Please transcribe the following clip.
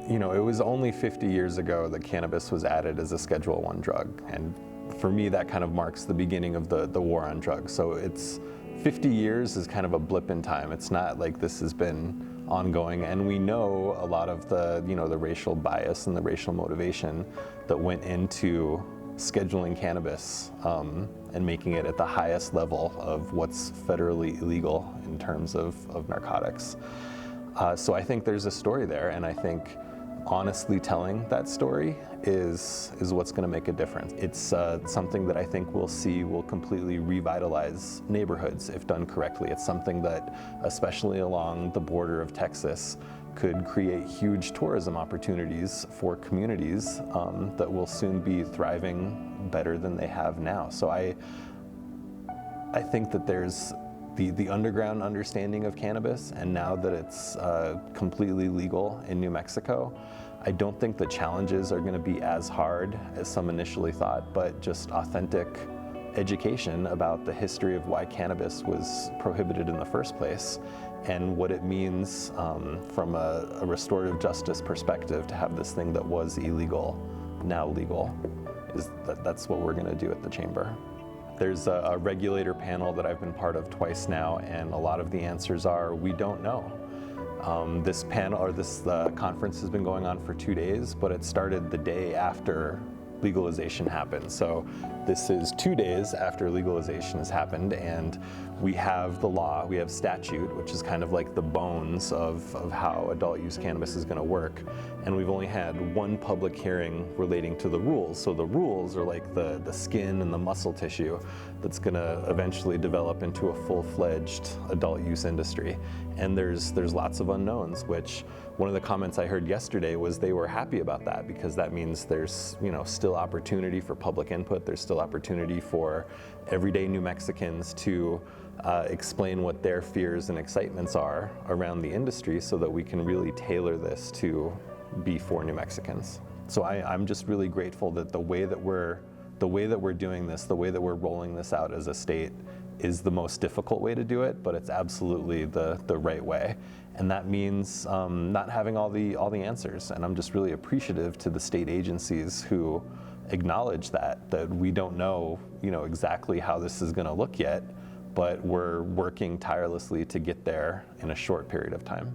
You know, it was only 50 years ago that cannabis was added as a Schedule I drug, and for me that kind of marks the beginning of the war on drugs. So it's 50 years is kind of a blip in time. It's not like this has been ongoing, and we know a lot of the, you know, the racial bias and the racial motivation that went into scheduling cannabis and making it at the highest level of what's federally illegal in terms of narcotics. So I think there's a story there, and I think honestly telling that story is what's going to make a difference. It's something that I think we'll see will completely revitalize neighborhoods if done correctly. It's something that, especially along the border of Texas, could create huge tourism opportunities for communities that will soon be thriving better than they have now. So I think that there's the underground understanding of cannabis, and now that it's completely legal in New Mexico, I don't think the challenges are going to be as hard as some initially thought, but just authentic education about the history of why cannabis was prohibited in the first place and what it means from a restorative justice perspective to have this thing that was illegal now legal. That's what we're going to do at the Chamber. There's a regulator panel that I've been part of twice now, and a lot of the answers are, we don't know. This panel, or this conference has been going on for 2 days, but it started the day after legalization happened. So this is 2 days after legalization has happened, and we have the law, we have statute, which is kind of like the bones of how adult use cannabis is going to work. And we've only had one public hearing relating to the rules. So the rules are like the skin and the muscle tissue that's going to eventually develop into a full-fledged adult use industry. And there's lots of unknowns, which one of the comments I heard yesterday was they were happy about that, because that means there's, you know, still opportunity for public input. There's still opportunity for everyday New Mexicans to explain what their fears and excitements are around the industry, so that we can really tailor this to be for New Mexicans. So I'm just really grateful that the way that we're doing this, the way that we're rolling this out as a state, is the most difficult way to do it, but it's absolutely the right way. And that means not having all the answers. And I'm just really appreciative to the state agencies who acknowledge that we don't know, you know, exactly how this is going to look yet, but we're working tirelessly to get there in a short period of time.